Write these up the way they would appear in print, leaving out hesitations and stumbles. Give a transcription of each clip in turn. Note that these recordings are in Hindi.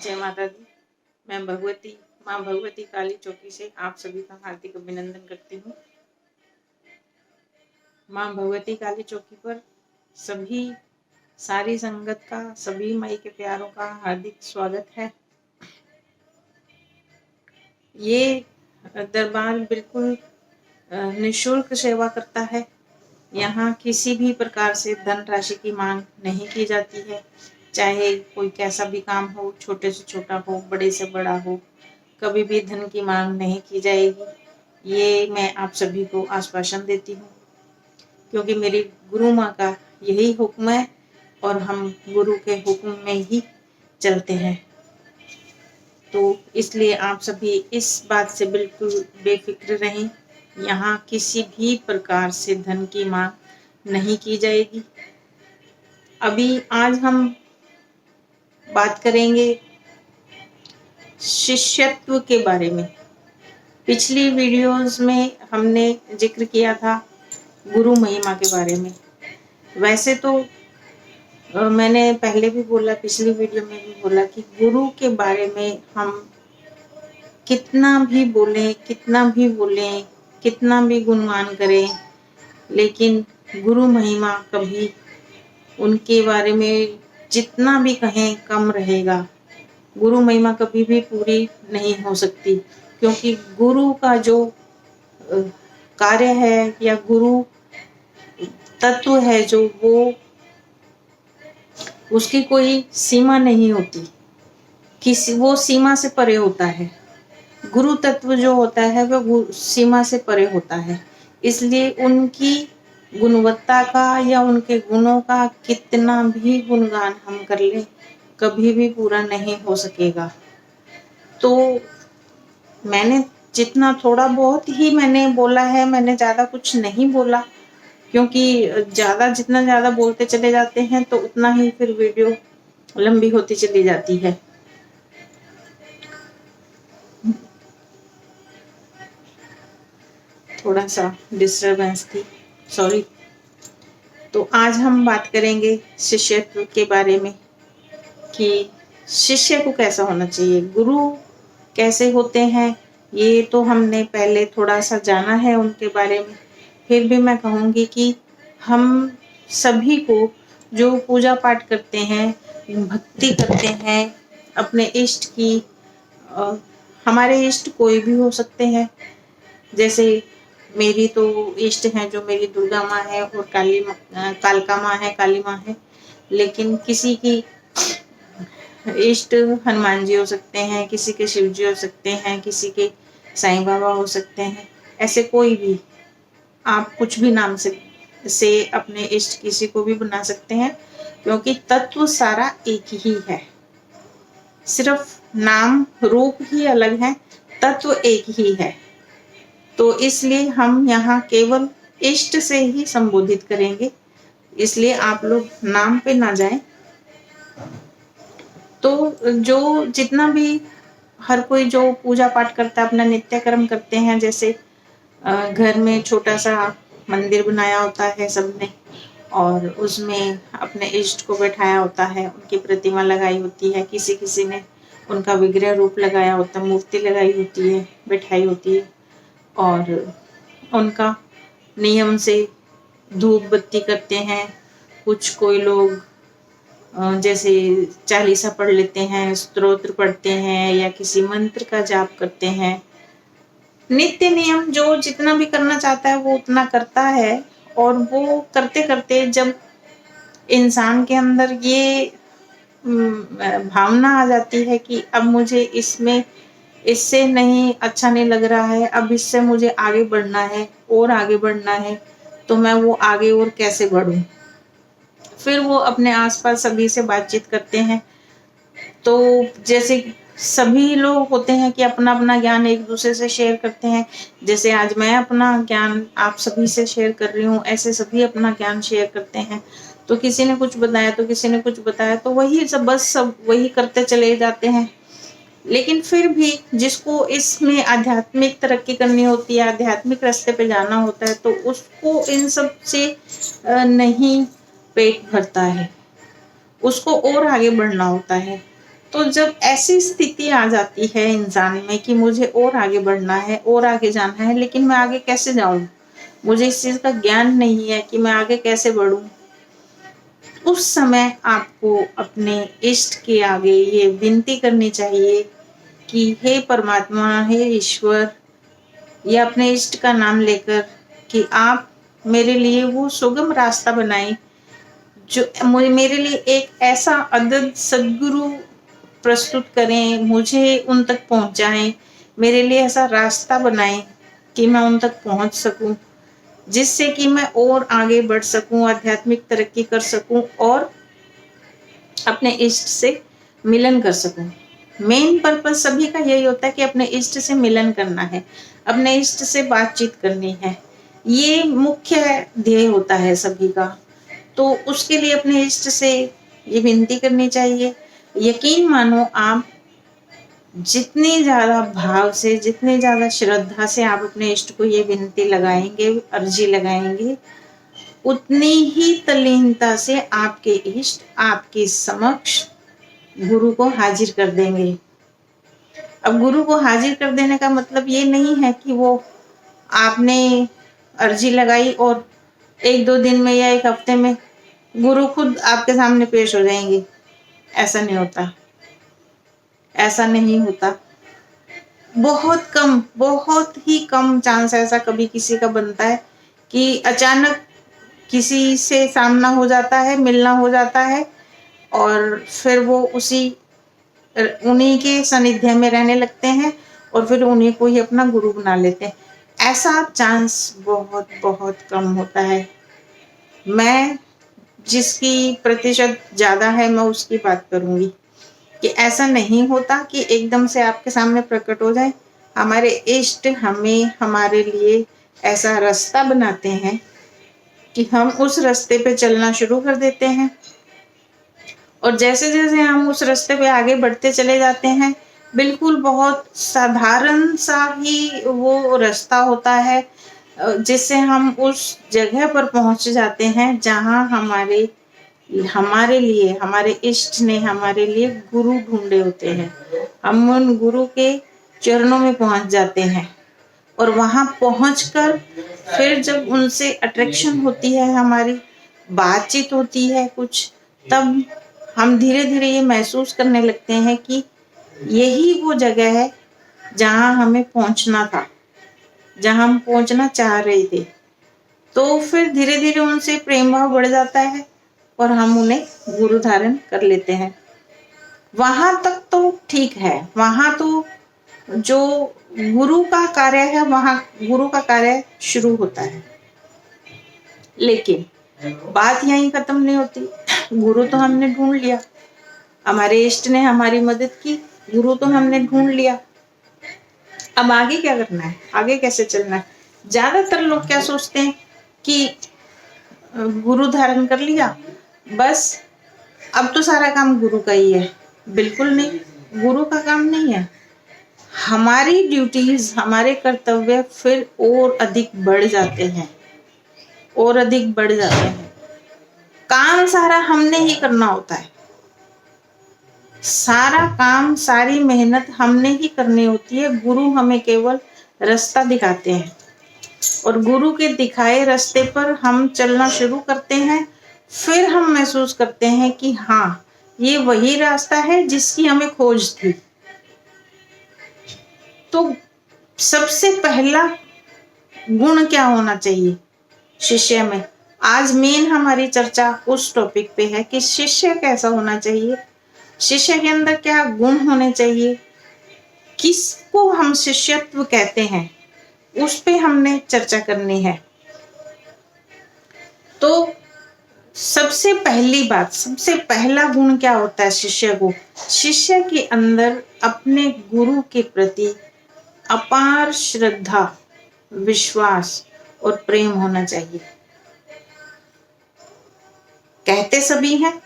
जय माता दी। मैं भगवती माँ भगवती काली चौकी से आप सभी का हार्दिक अभिनंदन करती हूँ। माँ भगवती काली चौकी पर सभी सारी संगत का, सभी माई के प्यारों का हार्दिक स्वागत है। ये दरबार बिल्कुल निःशुल्क सेवा करता है। यहाँ किसी भी प्रकार से धन राशि की मांग नहीं की जाती है। चाहे कोई कैसा भी काम हो, छोटे से छोटा हो, बड़े से बड़ा हो, कभी भी धन की मांग नहीं की जाएगी। ये मैं आप सभी को आश्वासन देती हूँ, क्योंकि मेरी गुरु माँ का यही हुक्म है और हम गुरु के हुक्म में ही चलते हैं। तो इसलिए आप सभी इस बात से बिल्कुल बेफिक्र रहें। यहाँ किसी भी प्रकार से धन की मांग नहीं की जाएगी। अभी आज हम बात करेंगे शिष्यत्व के बारे में। पिछली वीडियोस में हमने जिक्र किया था गुरु महिमा के बारे में। वैसे तो मैंने पहले भी बोला, पिछली वीडियो में भी बोला कि गुरु के बारे में हम कितना भी बोलें, कितना भी गुणगान करें, लेकिन गुरु महिमा कभी उनके बारे में जितना भी कहें कम रहेगा। गुरु महिमा कभी भी पूरी नहीं हो सकती, क्योंकि गुरु का जो कार्य है या गुरु तत्व है जो, वो उसकी कोई सीमा नहीं होती, वो सीमा से परे होता है। गुरु तत्व जो होता है वो सीमा से परे होता है। इसलिए उनकी गुणवत्ता का या उनके गुणों का कितना भी गुणगान हम कर लें, कभी भी पूरा नहीं हो सकेगा। तो मैंने जितना थोड़ा बहुत ही मैंने बोला है, मैंने ज़्यादा कुछ नहीं बोला, क्योंकि जितना ज़्यादा बोलते चले जाते हैं तो उतना ही फिर वीडियो लंबी होती चली जाती है। थोड़ा सा डिस्टरबेंस थी, सॉरी। तो आज हम बात करेंगे शिष्यत्व के बारे में कि शिष्य को कैसा होना चाहिए, गुरु कैसे होते हैं। ये तो हमने पहले थोड़ा सा जाना है उनके बारे में। फिर भी मैं कहूँगी कि हम सभी को जो पूजा पाठ करते हैं, भक्ति करते हैं अपने इष्ट की, हमारे इष्ट कोई भी हो सकते हैं। जैसे मेरी तो इष्ट हैं जो मेरी दुर्गा माँ है और कालका माँ है, काली माँ है। लेकिन किसी की इष्ट हनुमान जी हो सकते हैं, किसी के शिव जी हो सकते हैं, किसी के साईं बाबा हो सकते हैं। ऐसे कोई भी आप कुछ भी नाम से अपने इष्ट किसी को भी बना सकते हैं, क्योंकि तत्व सारा एक ही है। सिर्फ नाम रूप ही अलग है, तत्व एक ही है। तो इसलिए हम यहाँ केवल इष्ट से ही संबोधित करेंगे, इसलिए आप लोग नाम पे ना जाएं। तो जो जितना भी हर कोई जो पूजा पाठ करता है, अपना नित्य कर्म करते हैं, जैसे घर में छोटा सा मंदिर बनाया होता है सबने, और उसमें अपने इष्ट को बैठाया होता है, उनकी प्रतिमा लगाई होती है, किसी किसी ने उनका विग्रह रूप लगाया होता है, मूर्ति लगाई होती है, बैठाई होती है, और उनका नियम से धूप बत्ती करते हैं। कुछ कोई लोग जैसे चालीसा पढ़ लेते हैं, स्तोत्र पढ़ते हैं, या किसी मंत्र का जाप करते हैं। नित्य नियम जो जितना भी करना चाहता है वो उतना करता है, और वो करते करते जब इंसान के अंदर ये भावना आ जाती है कि अब मुझे इससे नहीं अच्छा नहीं लग रहा है, अब इससे मुझे आगे बढ़ना है और आगे बढ़ना है, तो मैं वो आगे और कैसे बढ़ूं। फिर वो अपने आसपास सभी से बातचीत करते हैं। तो जैसे सभी लोग होते हैं कि अपना अपना ज्ञान एक दूसरे से शेयर करते हैं। जैसे आज मैं अपना ज्ञान आप सभी से शेयर कर रही हूँ, ऐसे सभी अपना ज्ञान शेयर करते हैं। तो किसी ने कुछ बताया तो किसी ने कुछ बताया, तो वही सब वही करते चले जाते हैं। लेकिन फिर भी जिसको इसमें आध्यात्मिक तरक्की करनी होती है, आध्यात्मिक रास्ते पे जाना होता है, तो उसको इन सब से नहीं पेट भरता है, उसको और आगे बढ़ना होता है। तो जब ऐसी स्थिति आ जाती है इंसान में कि मुझे और आगे बढ़ना है और आगे जाना है, लेकिन मैं आगे कैसे जाऊं, मुझे इस चीज का ज्ञान नहीं है कि मैं आगे कैसे बढ़ूं, उस समय आपको अपने इष्ट के आगे ये विनती करनी चाहिए कि हे परमात्मा, हे ईश्वर, या अपने इष्ट का नाम लेकर कि आप मेरे लिए वो सुगम रास्ता बनाएं, जो मेरे लिए एक ऐसा अदद सदगुरु प्रस्तुत करें, मुझे उन तक पहुंचाएं, मेरे लिए ऐसा रास्ता बनाएं कि मैं उन तक पहुंच सकूं, जिससे कि मैं और आगे बढ़ सकूं, आध्यात्मिक तरक्की कर सकूं और अपने इष्ट से मिलन कर सकूं। मेन पर्पस सभी का यही होता है कि अपने इष्ट से मिलन करना है, अपने इष्ट से बातचीत करनी है, ये मुख्य ध्येय होता है सभी का। तो उसके लिए अपने इष्ट से ये विनती करनी चाहिए। यकीन मानो, आप जितनी ज्यादा भाव से, जितनी ज्यादा श्रद्धा से आप अपने इष्ट को ये विनती लगाएंगे, अर्जी लगाएंगे, उतनी ही तल्लीनता से आपके इष्ट आपके समक्ष गुरु को हाजिर कर देंगे। अब गुरु को हाजिर कर देने का मतलब ये नहीं है कि वो आपने अर्जी लगाई और 1-2 दिन में या 1 हफ्ते में गुरु खुद आपके सामने पेश हो जाएंगे। ऐसा नहीं होता, ऐसा नहीं होता। बहुत ही कम चांस ऐसा कभी किसी का बनता है कि अचानक किसी से सामना हो जाता है, मिलना हो जाता है और फिर वो उन्हीं के सानिध्य में रहने लगते हैं और फिर उन्हीं को ही अपना गुरु बना लेते हैं। ऐसा चांस बहुत कम होता है। मैं जिसकी प्रतिशत ज्यादा है मैं उसकी बात करूंगी कि ऐसा नहीं होता कि एकदम से आपके सामने प्रकट हो जाए। हमारे इष्ट हमें हमारे लिए ऐसा रास्ता बनाते हैं कि हम उस रास्ते पे चलना शुरू कर देते हैं और जैसे जैसे हम उस रास्ते पे आगे बढ़ते चले जाते हैं, बिल्कुल बहुत साधारण सा ही वो रास्ता होता है जिससे हम उस जगह पर पहुंच जाते हैं जहां हमारे लिए हमारे इष्ट ने हमारे लिए गुरु ढूंढे होते हैं। हम उन गुरु के चरणों में पहुंच जाते हैं और वहां पहुंचकर फिर जब उनसे अट्रैक्शन होती है, हमारी बातचीत होती है कुछ, तब हम धीरे धीरे ये महसूस करने लगते हैं कि यही वो जगह है जहां हमें पहुंचना था, जहां हम पहुंचना चाह रहे थे। तो फिर धीरे धीरे उनसे प्रेम भाव बढ़ जाता है और हम उन्हें गुरु धारण कर लेते हैं। वहां तक तो ठीक है, वहां तो जो गुरु का कार्य है वहां गुरु का कार्य शुरू होता है, लेकिन बात यहीं खत्म नहीं होती। गुरु तो हमने ढूंढ लिया, हमारे इष्ट ने हमारी मदद की, गुरु तो हमने ढूंढ लिया, अब आगे क्या करना है, आगे कैसे चलना है। ज्यादातर लोग क्या सोचते हैं कि गुरु धारण कर लिया, बस अब तो सारा काम गुरु का ही है। बिल्कुल नहीं, गुरु का काम नहीं है। हमारी ड्यूटीज, हमारे कर्तव्य फिर और अधिक बढ़ जाते हैं, और अधिक बढ़ जाते हैं। काम सारा हमने ही करना होता है, सारा काम, सारी मेहनत हमने ही करनी होती है। गुरु हमें केवल रास्ता दिखाते हैं और गुरु के दिखाए रास्ते पर हम चलना शुरू करते हैं। फिर हम महसूस करते हैं कि हाँ, ये वही रास्ता है जिसकी हमें खोज थी। तो सबसे पहला गुण क्या होना चाहिए शिष्य में? आज मेन हमारी चर्चा उस टॉपिक पे है कि शिष्य कैसा होना चाहिए, शिष्य के अंदर क्या गुण होने चाहिए, किसको हम शिष्यत्व कहते हैं, उस पे हमने चर्चा करनी है। तो सबसे पहली बात, सबसे पहला गुण क्या होता है शिष्य को? शिष्य के अंदर अपने गुरु के प्रति अपार श्रद्धा, विश्वास और प्रेम होना चाहिए। कहते सभी हैं,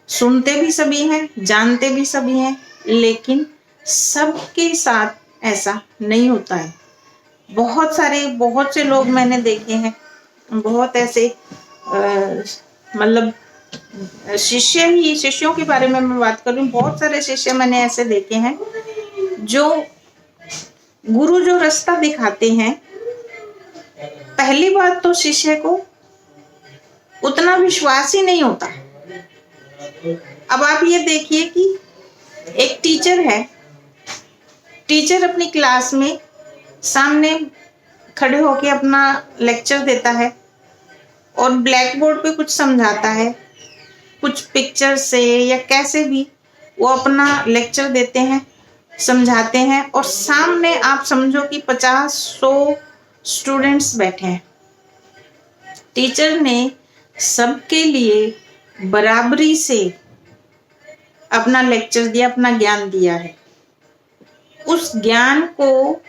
सुनते भी सभी हैं, जानते भी सभी हैं, लेकिन सबके साथ ऐसा नहीं होता है। बहुत से लोग मैंने देखे हैं, बहुत ऐसे मतलब शिष्यों के बारे में मैं बात करूं, बहुत सारे शिष्य मैंने ऐसे देखे हैं जो गुरु जो रास्ता दिखाते हैं, पहली बात तो शिष्य को उतना विश्वास ही नहीं होता। अब आप ये देखिए कि एक टीचर है, टीचर अपनी क्लास में सामने खड़े होके अपना लेक्चर देता है और ब्लैक बोर्ड पे कुछ समझाता है, कुछ पिक्चर से या कैसे भी वो अपना लेक्चर देते हैं, समझाते हैं, और सामने आप समझो कि 50-100 स्टूडेंट्स बैठे हैं। टीचर ने सबके लिए बराबरी से अपना लेक्चर दिया, अपना ज्ञान दिया है। उस ज्ञान को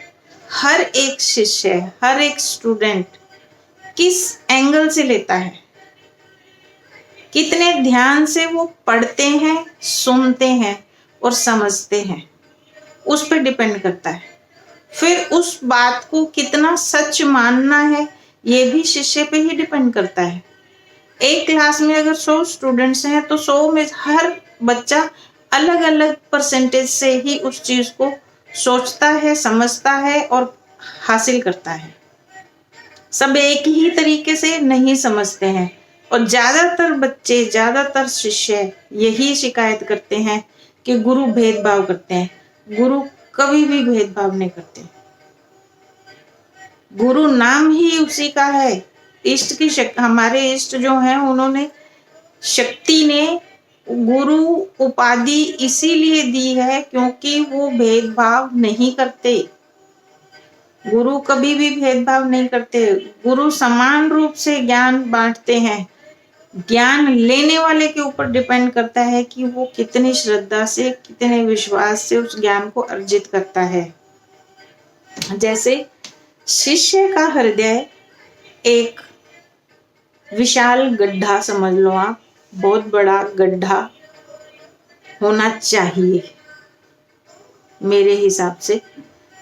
हर एक शिष्य, हर एक स्टूडेंट किस एंगल से लेता है, कितने ध्यान से वो पढ़ते हैं, सुनते हैं और समझते हैं, उस पर डिपेंड करता है। फिर उस बात को कितना सच मानना है, ये भी शिष्य पे ही डिपेंड करता है। एक क्लास में अगर 100 स्टूडेंट्स हैं तो 100 में हर बच्चा अलग अलग परसेंटेज से ही उस चीज को सोचता है, समझता है और हासिल करता है। सब एक ही तरीके से नहीं समझते हैं, और ज्यादातर बच्चे, ज्यादातर शिष्य यही शिकायत करते हैं कि गुरु भेदभाव करते हैं। गुरु कभी भी भेदभाव नहीं करते। गुरु नाम ही उसी का है, इष्ट की शक्ति। हमारे इष्ट जो हैं, उन्होंने, शक्ति ने गुरु उपाधि इसीलिए दी है क्योंकि वो भेदभाव नहीं करते। गुरु कभी भी भेदभाव नहीं करते। गुरु समान रूप से ज्ञान बांटते हैं। ज्ञान लेने वाले के ऊपर डिपेंड करता है कि वो कितनी श्रद्धा से, कितने विश्वास से उस ज्ञान को अर्जित करता है। जैसे शिष्य का हृदय एक विशाल गड्ढा समझ लो आप, बहुत बड़ा गड्ढा होना चाहिए। मेरे हिसाब से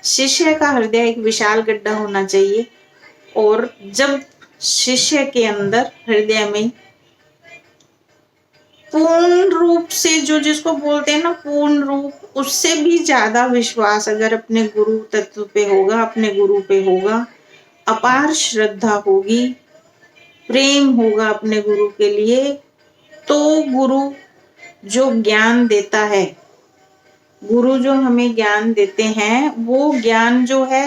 शिष्य का हृदय एक विशाल गड्ढा होना चाहिए, और जब शिष्य के अंदर, हृदय में पूर्ण रूप से, जो जिसको बोलते हैं ना पूर्ण रूप, उससे भी ज्यादा विश्वास अगर अपने गुरु तत्व पे होगा, अपने गुरु पे होगा, अपार श्रद्धा होगी, प्रेम होगा अपने गुरु के लिए, तो गुरु जो ज्ञान देता है, गुरु जो हमें ज्ञान देते हैं, वो ज्ञान जो है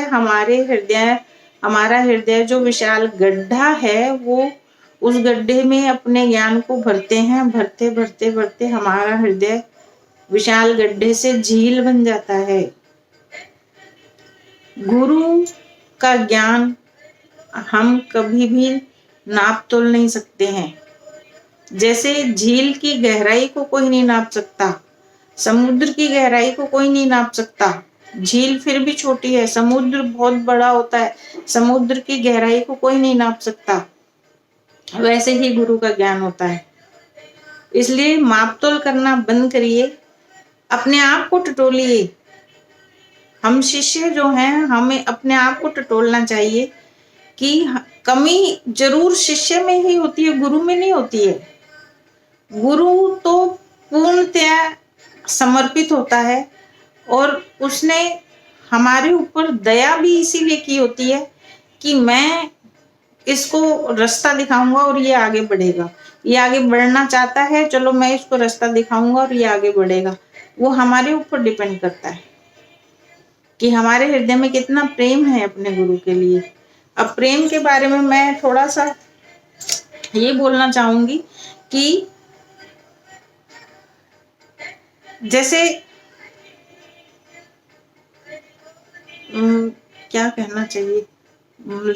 हमारा हृदय जो विशाल गड्ढा है, वो उस गड्ढे में अपने ज्ञान को भरते हैं। भरते भरते भरते हमारा हृदय विशाल गड्ढे से झील बन जाता है। गुरु का ज्ञान हम कभी भी नाप तोल नहीं सकते हैं। जैसे झील की गहराई को कोई नहीं नाप सकता, समुद्र की गहराई को कोई नहीं नाप सकता। झील फिर भी छोटी है, समुद्र बहुत बड़ा होता है, समुद्र की गहराई को कोई नहीं नाप सकता। वैसे ही गुरु का ज्ञान होता है। इसलिए माप तोल करना बंद करिए, अपने आप को टटोलिए। हम शिष्य जो हैं, हमें अपने आप को टटोलना चाहिए कि कमी जरूर शिष्य में ही होती है, गुरु में नहीं होती है। गुरु तो पूर्णतया समर्पित होता है, और उसने हमारे ऊपर दया भी इसीलिए की होती है कि मैं इसको रास्ता दिखाऊंगा और ये आगे बढ़ेगा। ये आगे बढ़ना चाहता है, चलो मैं इसको रास्ता दिखाऊंगा और ये आगे बढ़ेगा। वो हमारे ऊपर डिपेंड करता है कि हमारे हृदय में कितना प्रेम है अपने गुरु के लिए। अब प्रेम के बारे में मैं थोड़ा सा ये बोलना चाहूंगी कि जैसे क्या कहना चाहिए,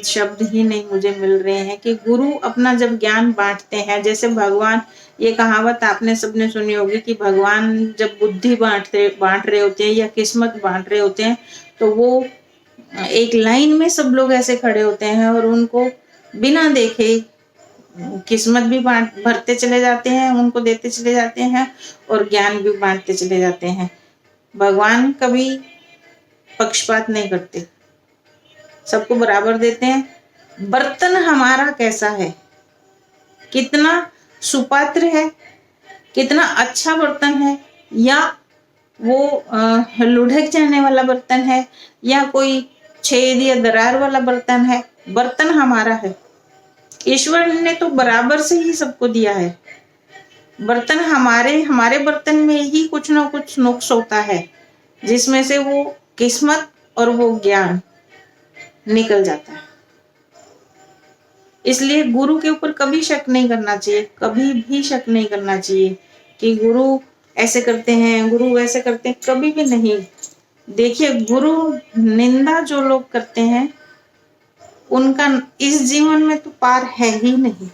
शब्द ही नहीं मुझे मिल रहे हैं, कि गुरु अपना जब ज्ञान बांटते हैं, जैसे भगवान, ये कहावत आपने सबने सुनी होगी कि भगवान जब बुद्धि बांट रहे होते हैं या किस्मत बांट रहे होते हैं, तो वो एक लाइन में सब लोग ऐसे खड़े होते हैं और उनको बिना देखे किस्मत भी भरते चले जाते हैं, उनको देते चले जाते हैं और ज्ञान भी बांटते चले जाते हैं। भगवान कभी पक्षपात नहीं करते, सबको बराबर देते हैं। बर्तन हमारा कैसा है, कितना सुपात्र है, कितना अच्छा बर्तन है, या वो लुढ़क जाने वाला बर्तन है, या कोई छेद या दरार वाला बर्तन है, बर्तन हमारा है। ईश्वर ने तो बराबर से ही सबको दिया है। बर्तन हमारे बर्तन में ही कुछ ना कुछ नुक्स होता है, जिसमें से वो किस्मत और वो ज्ञान निकल जाता है। इसलिए गुरु के ऊपर कभी शक नहीं करना चाहिए, कभी भी शक नहीं करना चाहिए कि गुरु ऐसे करते हैं, गुरु वैसे करते हैं, कभी भी नहीं। देखिए, गुरु निंदा जो लोग करते हैं उनका इस जीवन में तो पार है ही नहीं,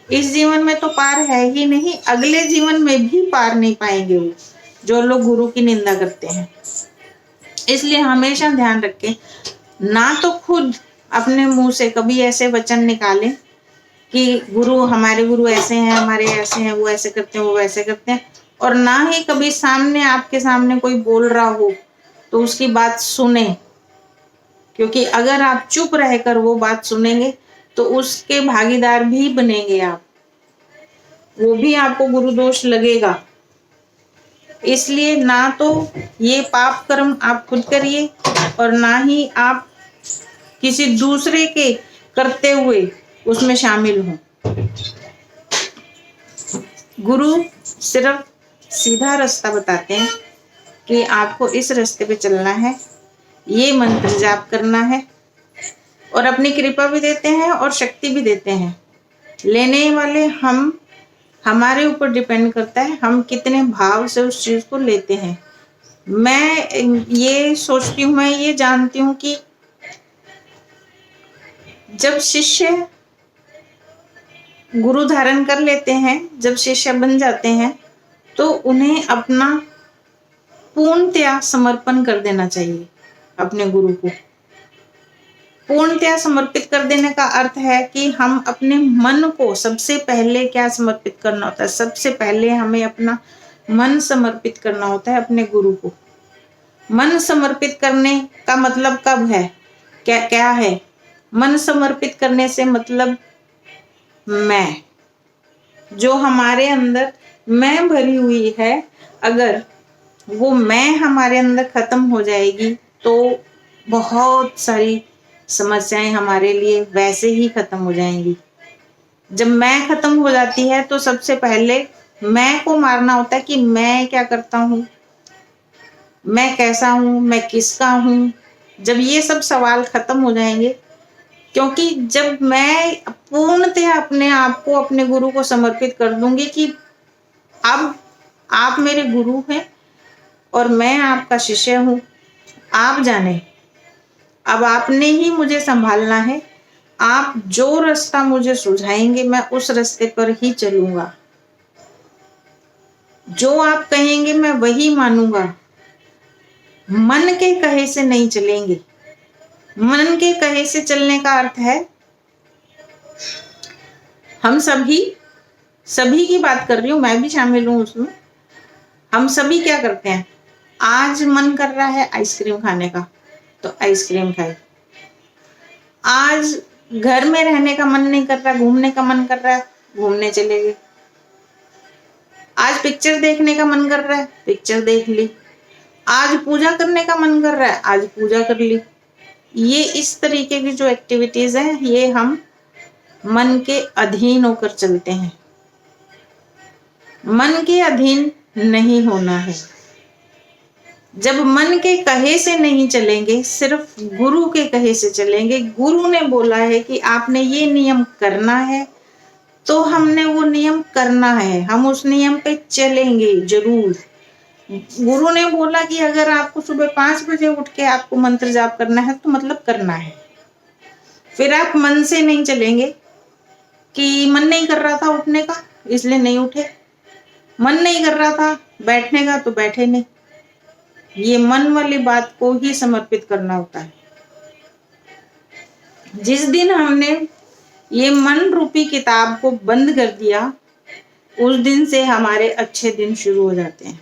इस जीवन में तो पार है ही नहीं, अगले जीवन में भी पार नहीं पाएंगे वो जो लोग गुरु की निंदा करते हैं। इसलिए हमेशा ध्यान रखें, ना तो खुद अपने मुंह से कभी ऐसे वचन निकालें कि गुरु, हमारे गुरु ऐसे हैं, हमारे ऐसे हैं, वो ऐसे करते हैं, वो वैसे करते हैं, और ना ही कभी सामने, आपके सामने कोई बोल रहा हो तो उसकी बात सुने, क्योंकि अगर आप चुप रहकर वो बात सुनेंगे तो उसके भागीदार भी बनेंगे आप, वो भी आपको गुरु दोष लगेगा। इसलिए ना तो ये पाप कर्म आप खुद करिए और ना ही आप किसी दूसरे के करते हुए उसमें शामिल हों। गुरु सिर्फ सीधा रास्ता बताते हैं कि आपको इस रास्ते पे चलना है, ये मंत्र जाप करना है, और अपनी कृपा भी देते हैं और शक्ति भी देते हैं। लेने वाले हम, हमारे ऊपर डिपेंड करता है हम कितने भाव से उस चीज को लेते हैं। मैं ये सोचती हूँ, मैं ये जानती हूँ कि जब शिष्य गुरु धारण कर लेते हैं, जब शिष्य बन जाते हैं, तो उन्हें अपना पूर्णतया समर्पण कर देना चाहिए। अपने गुरु को पूर्णतया समर्पित कर देने का अर्थ है कि हम अपने मन को सबसे पहले क्या समर्पित करना होता है, सबसे पहले हमें अपना मन समर्पित करना होता है अपने गुरु को। मन समर्पित करने का मतलब कब है, क्या क्या है? मन समर्पित करने से मतलब मैं, जो हमारे अंदर मैं भरी हुई है, अगर वो मैं हमारे अंदर खत्म हो जाएगी तो बहुत सारी समस्याएं हमारे लिए वैसे ही खत्म हो जाएंगी। जब मैं खत्म हो जाती है तो सबसे पहले मैं को मारना होता है कि मैं क्या करता हूँ, मैं कैसा हूँ, मैं किसका हूँ। जब ये सब सवाल खत्म हो जाएंगे, क्योंकि जब मैं पूर्णतः अपने आप को अपने गुरु को समर्पित कर दूंगी कि अब आप मेरे गुरु हैं और मैं आपका शिष्य हूँ, आप जाने, अब आपने ही मुझे संभालना है, आप जो रास्ता मुझे सुझाएंगे मैं उस रास्ते पर ही चलूंगा, जो आप कहेंगे मैं वही मानूंगा। मन के कहे से नहीं चलेंगे। मन के कहे से चलने का अर्थ है, हम सभी की बात कर रही हूं, मैं भी शामिल हूं उसमें। हम सभी क्या करते हैं, आज मन कर रहा है आइसक्रीम खाने का तो आइसक्रीम खाए, आज घर में रहने का मन नहीं कर रहा, घूमने का मन कर रहा है, घूमने चले गए, आज पिक्चर देखने का मन कर रहा है, पिक्चर देख ली, आज पूजा करने का मन कर रहा है, आज पूजा कर ली। ये इस तरीके की जो एक्टिविटीज है, ये हम मन के अधीन होकर चलते हैं। मन के अधीन नहीं होना है। जब मन के कहे से नहीं चलेंगे, सिर्फ गुरु के कहे से चलेंगे। गुरु ने बोला है कि आपने ये नियम करना है, तो हमने वो नियम करना है, हम उस नियम पे चलेंगे जरूर। गुरु ने बोला कि अगर आपको सुबह 5 बजे उठ के आपको मंत्र जाप करना है तो मतलब करना है। फिर आप मन से नहीं चलेंगे कि मन नहीं कर रहा था उठने का इसलिए नहीं उठे, मन नहीं कर रहा था बैठने का तो बैठे नहीं। ये मन वाली बात को ही समर्पित करना होता है। जिस दिन हमने ये मन रूपी किताब को बंद कर दिया, उस दिन से हमारे अच्छे दिन शुरू हो जाते हैं।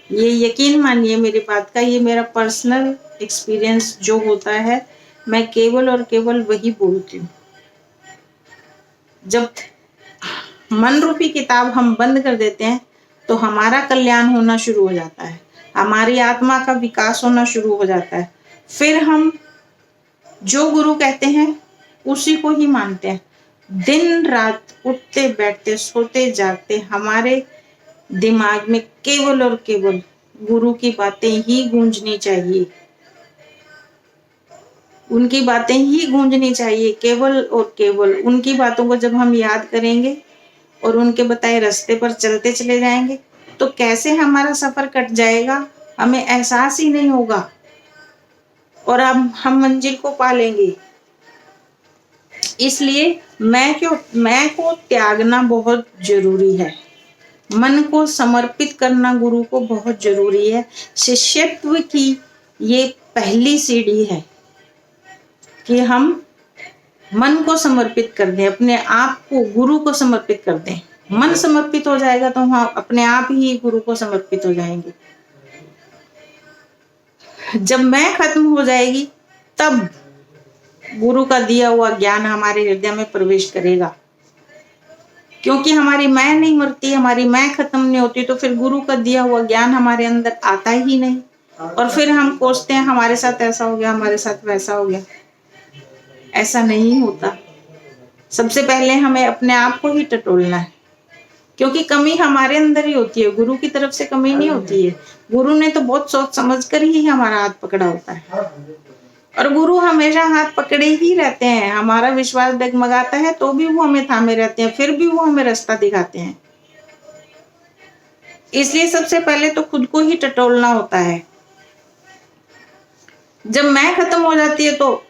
ये यकीन मानिए मेरी बात का, ये मेरा पर्सनल एक्सपीरियंस जो होता है, मैं केवल और केवल वही बोलती हूँ। जब मन रूपी किताब हम बंद कर देते हैं तो हमारा कल्याण होना शुरू हो जाता है, हमारी आत्मा का विकास होना शुरू हो जाता है। फिर हम जो गुरु कहते हैं उसी को ही मानते हैं। दिन रात उठते बैठते सोते जागते हमारे दिमाग में केवल और केवल गुरु की बातें ही गूंजनी चाहिए, उनकी बातें ही गूंजनी चाहिए, केवल और केवल उनकी बातों को जब हम याद करेंगे और उनके बताए रास्ते पर चलते चले जाएंगे तो कैसे हमारा सफर कट जाएगा हमें एहसास ही नहीं होगा और अब हम मंजिल को पा लेंगे। इसलिए मैं को त्यागना बहुत जरूरी है, मन को समर्पित करना गुरु को बहुत जरूरी है। शिष्यत्व की ये पहली सीढ़ी है कि हम मन को समर्पित कर दें, अपने आप को गुरु को समर्पित कर दें। मन समर्पित हो जाएगा तो हम अपने आप ही गुरु को समर्पित हो जाएंगे। जब मैं खत्म हो जाएगी तब गुरु का दिया हुआ ज्ञान हमारे हृदय में प्रवेश करेगा, क्योंकि हमारी मैं नहीं मरती, हमारी मैं खत्म नहीं होती तो फिर गुरु का दिया हुआ ज्ञान हमारे अंदर आता ही नहीं और फिर हम कोसते हैं हमारे साथ ऐसा हो गया, हमारे साथ वैसा हो गया। ऐसा नहीं होता। सबसे पहले हमें अपने आप को ही टटोलना है, क्योंकि कमी हमारे अंदर ही होती है, गुरु की तरफ से कमी नहीं होती है। गुरु ने तो बहुत सोच समझ कर ही हमारा हाथ पकड़ा होता है और गुरु हमेशा हाथ पकड़े ही रहते हैं। हमारा विश्वास डगमगाता है तो भी वो हमें थामे रहते हैं, फिर भी वो हमें रास्ता दिखाते हैं। इसलिए सबसे पहले तो खुद को ही टटोलना होता है। जब मैं खत्म हो जाती है तो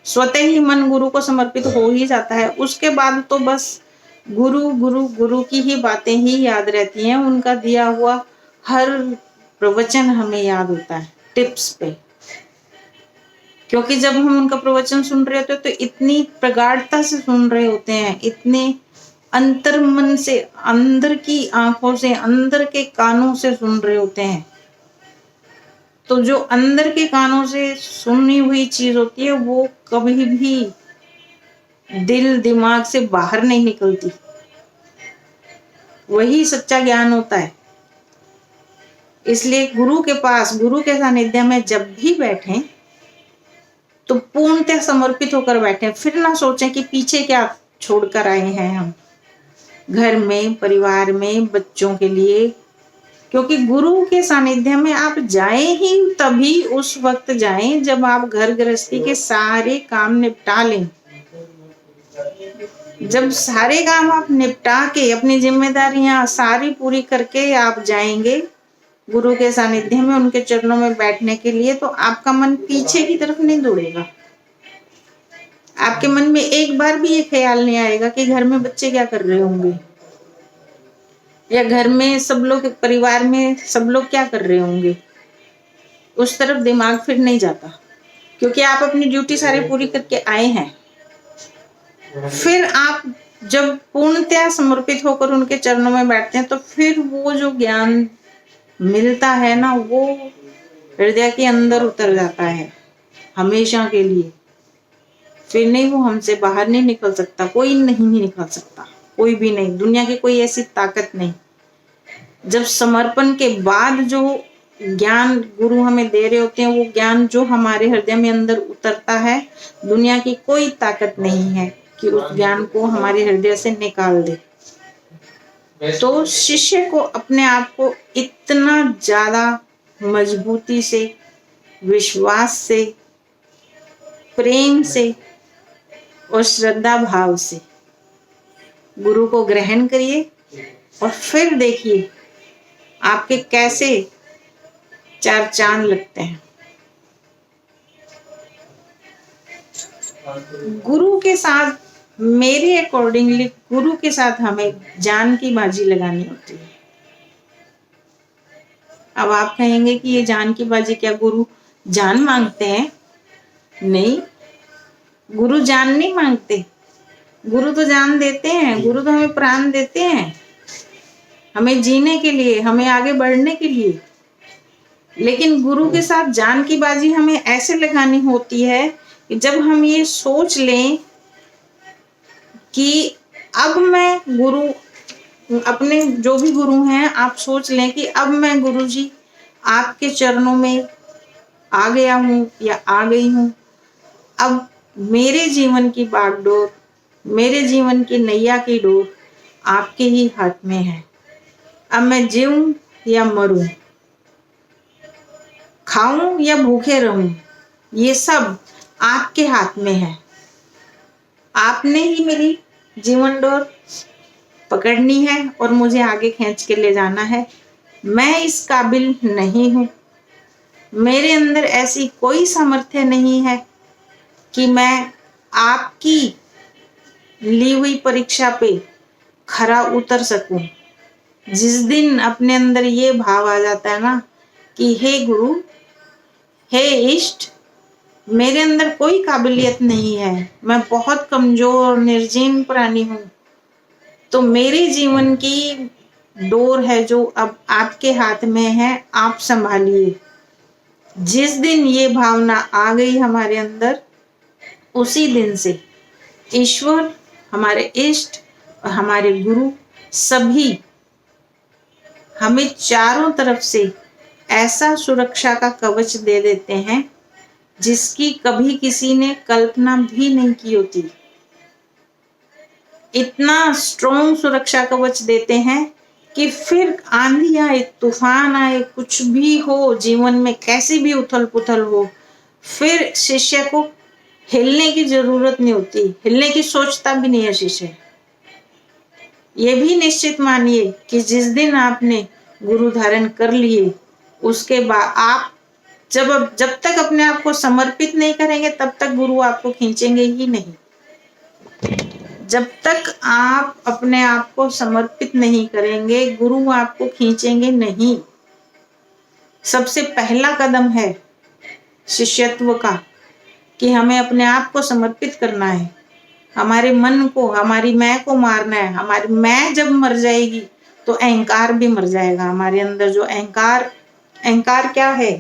स्वतः ही मन गुरु को समर्पित हो ही जाता है। उसके बाद तो बस गुरु गुरु गुरु की ही बातें ही याद रहती हैं, उनका दिया हुआ हर प्रवचन हमें याद होता है टिप्स पे, क्योंकि जब हम उनका प्रवचन सुन रहे होते हैं तो इतनी प्रगाढ़ता से सुन रहे होते हैं, इतने अंतर मन से, अंदर की आंखों से, अंदर के कानों से सुन रहे होते हैं। तो जो अंदर के कानों से सुनी हुई चीज होती है वो कभी भी दिल दिमाग से बाहर नहीं निकलती, वही सच्चा ज्ञान होता है। इसलिए गुरु के पास, गुरु के सानिध्य में जब भी बैठें तो पूर्णतः समर्पित होकर बैठें। फिर ना सोचें कि पीछे क्या छोड़कर आए हैं हम, घर में, परिवार में, बच्चों के लिए, क्योंकि गुरु के सानिध्य में आप जाएं ही तभी उस वक्त जाएं जब आप घर गृहस्थी के सारे काम निपटा लें। जब सारे काम आप निपटा के अपनी जिम्मेदारियां सारी पूरी करके आप जाएंगे गुरु के सानिध्य में, उनके चरणों में बैठने के लिए, तो आपका मन पीछे की तरफ नहीं दौड़ेगा। आपके मन में एक बार भी ये ख्याल नहीं आएगा कि घर में बच्चे क्या कर रहे होंगे या घर में सब लोग, परिवार में सब लोग क्या कर रहे होंगे। उस तरफ दिमाग फिर नहीं जाता, क्योंकि आप अपनी ड्यूटी सारी पूरी करके आए हैं। फिर आप जब पूर्णतया समर्पित होकर उनके चरणों में बैठते हैं तो फिर वो जो ज्ञान मिलता है ना, वो हृदय के अंदर उतर जाता है हमेशा के लिए। फिर नहीं, वो हमसे बाहर नहीं निकल सकता, कोई नहीं निकल सकता, कोई भी नहीं, दुनिया की कोई ऐसी ताकत नहीं। जब समर्पण के बाद जो ज्ञान गुरु हमें दे रहे होते हैं, वो ज्ञान जो हमारे हृदय में अंदर उतरता है, दुनिया की कोई ताकत नहीं है कि उस ज्ञान को हमारे हृदय से निकाल दे। तो शिष्य को अपने आप को इतना ज्यादा मजबूती से, विश्वास से, प्रेम से और श्रद्धा भाव से गुरु को ग्रहण करिए और फिर देखिए आपके कैसे चार चांद लगते हैं। गुरु के साथ, मेरे अकॉर्डिंगली गुरु के साथ हमें जान की बाजी लगानी होती है। अब आप कहेंगे कि ये जान की बाजी क्या, गुरु जान मांगते हैं? नहीं, गुरु जान नहीं मांगते। गुरु तो जान देते हैं, गुरु तो हमें प्राण देते हैं, हमें जीने के लिए, हमें आगे बढ़ने के लिए। लेकिन गुरु के साथ जान की बाजी हमें ऐसे लगानी होती है कि जब हम ये सोच लें कि अब मैं गुरु, अपने जो भी गुरु हैं, आप सोच लें कि अब मैं गुरु जी आपके चरणों में आ गया हूँ या आ गई हूँ। अब मेरे जीवन की बागडोर, मेरे जीवन की नैया की डोर आपके ही हाथ में है। अब मैं जीऊं या मरूं, खाऊं या भूखे रहूं, ये सब आपके हाथ में है। आपने ही मेरी जीवन डोर पकड़नी है और मुझे आगे खींच के ले जाना है। मैं इस काबिल नहीं हूं, मेरे अंदर ऐसी कोई सामर्थ्य नहीं है कि मैं आपकी ली हुई परीक्षा पे खरा उतर सकूं। जिस दिन अपने अंदर ये भाव आ जाता है ना कि हे गुरु, हे इष्ट, मेरे अंदर कोई काबिलियत नहीं है, मैं बहुत कमजोर निर्जीव प्राणी हूं, तो मेरे जीवन की डोर है जो अब आपके हाथ में है, आप संभालिए। जिस दिन ये भावना आ गई हमारे अंदर, उसी दिन से ईश्वर, हमारे इष्ट और हमारे गुरु सभी हमें चारों तरफ से ऐसा सुरक्षा का कवच दे देते हैं जिसकी कभी किसी ने कल्पना भी नहीं की होती। इतना स्ट्रॉन्ग सुरक्षा कवच देते हैं कि फिर आंधी आए, तूफान आए, कुछ भी हो जीवन में, कैसी भी उथल पुथल हो, फिर शिष्य को हिलने की जरूरत नहीं होती, हिलने की सोचता भी नहीं है शिष्य। ये भी निश्चित मानिए कि जिस दिन आपने गुरु धारण कर लिए, उसके बाद आप जब तक अपने आप को समर्पित नहीं करेंगे, तब तक गुरु आपको खींचेंगे ही नहीं। जब तक आप अपने आप को समर्पित नहीं करेंगे, गुरु आपको खींचेंगे नहीं। सबसे पहला कदम है शिष्यत्व का कि हमें अपने आप को समर्पित करना है, हमारे मन को, हमारी मैं को मारना है। हमारी मैं जब मर जाएगी तो अहंकार भी मर जाएगा। हमारे अंदर जो अहंकार क्या है?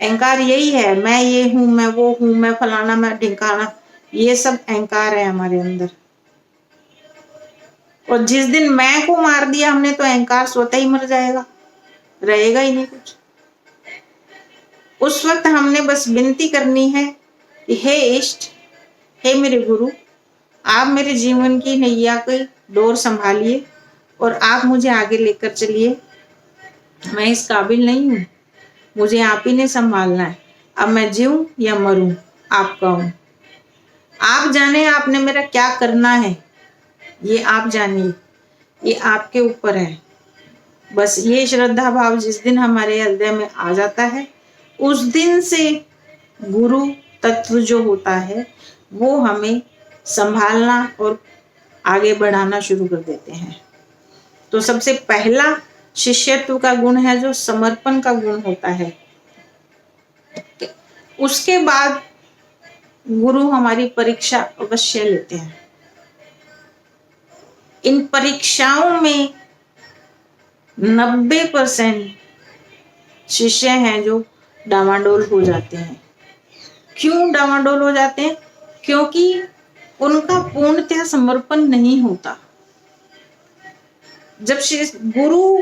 अहंकार यही है, मैं ये हूं, मैं वो हूं, मैं फलाना, मैं ढिंकाना, ये सब अहंकार है हमारे अंदर। और जिस दिन मैं को मार दिया हमने, तो अहंकार स्वतः ही मर जाएगा, रहेगा ही नहीं कुछ। उस वक्त हमने बस विनती करनी है कि हे इष्ट, हे मेरे गुरु, आप मेरे जीवन की नैया की डोर संभालिए और आप मुझे आगे लेकर चलिए। मैं इस काबिल नहीं हूं, मुझे आप ही ने संभालना है। अब मैं जीऊं या मरूं, आपका हूं। आप जाने आपने मेरा क्या करना है, ये आप जानिए, ये आपके ऊपर है। बस ये श्रद्धा भाव जिस दिन हमारे हृदय में आ जाता है, उस दिन से गुरु तत्व जो होता है वो हमें संभालना और आगे बढ़ाना शुरू कर देते हैं। तो सबसे पहला शिष्यत्व का गुण है जो समर्पण का गुण होता है। उसके बाद गुरु हमारी परीक्षा अवश्य लेते हैं। इन परीक्षाओं में 90% शिष्य हैं जो डामाडोल हो जाते हैं। क्यों डामाडोल हो जाते हैं? क्योंकि उनका पूर्णतः समर्पण नहीं होता। जब गुरु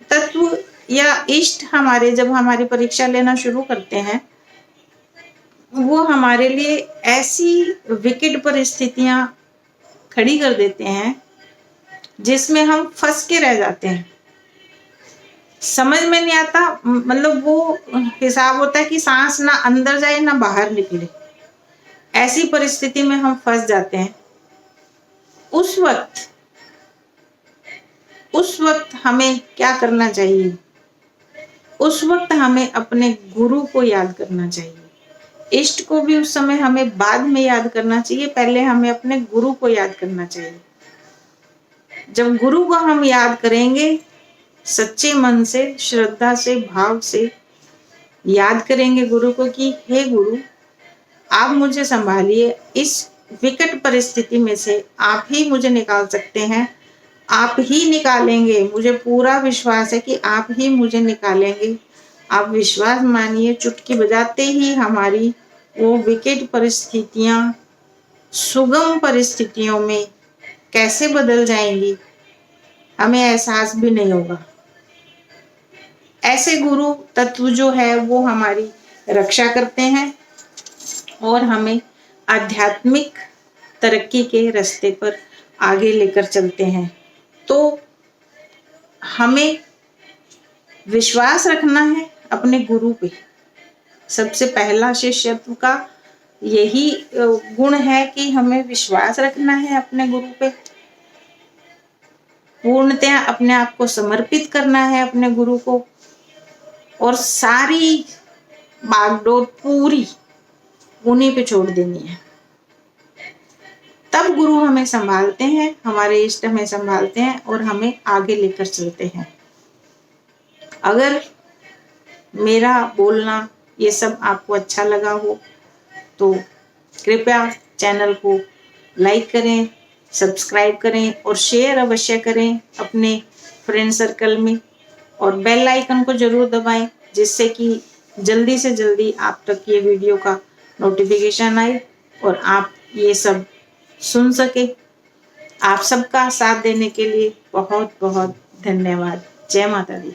तत्व या इष्ट जब हमारी परीक्षा लेना शुरू करते हैं, वो हमारे लिए ऐसी विकट परिस्थितियां खड़ी कर देते हैं जिसमें हम फंस के रह जाते हैं। समझ में नहीं आता, मतलब वो हिसाब होता है कि सांस ना अंदर जाए ना बाहर निकले, ऐसी परिस्थिति में हम फंस जाते हैं। उस वक्त हमें क्या करना चाहिए? उस वक्त हमें अपने गुरु को याद करना चाहिए। इष्ट को भी उस समय हमें बाद में याद करना चाहिए, पहले हमें अपने गुरु को याद करना चाहिए। जब गुरु को हम याद करेंगे, सच्चे मन से, श्रद्धा से, भाव से याद करेंगे गुरु को कि हे गुरु, आप मुझे संभालिए, इस विकट परिस्थिति में से आप ही मुझे निकाल सकते हैं, आप ही निकालेंगे। मुझे पूरा विश्वास है कि आप ही मुझे निकालेंगे। आप विश्वास मानिए, चुटकी बजाते ही हमारी वो विकट परिस्थितियां सुगम परिस्थितियों में कैसे बदल जाएंगी हमें एहसास भी नहीं होगा। ऐसे गुरु तत्व जो है वो हमारी रक्षा करते हैं और हमें आध्यात्मिक तरक्की के रास्ते पर आगे लेकर चलते हैं। तो हमें विश्वास रखना है अपने गुरु पे। सबसे पहला शिष्यत्व का यही गुण है कि हमें विश्वास रखना है अपने गुरु पे, पूर्णतः अपने आप को समर्पित करना है अपने गुरु को और सारी बागडोर पूरी उन्हीं पे छोड़ देनी है। तब गुरु हमें संभालते हैं, हमारे इष्ट हमें संभालते हैं और हमें आगे लेकर चलते हैं। अगर मेरा बोलना ये सब आपको अच्छा लगा हो तो कृपया चैनल को लाइक करें, सब्सक्राइब करें और शेयर अवश्य करें अपने फ्रेंड सर्कल में और बेल आइकन को जरूर दबाएं जिससे कि जल्दी से जल्दी आप तक ये वीडियो का नोटिफिकेशन आए और आप ये सब सुन सके। आप सबका साथ देने के लिए बहुत बहुत धन्यवाद। जय माता दी।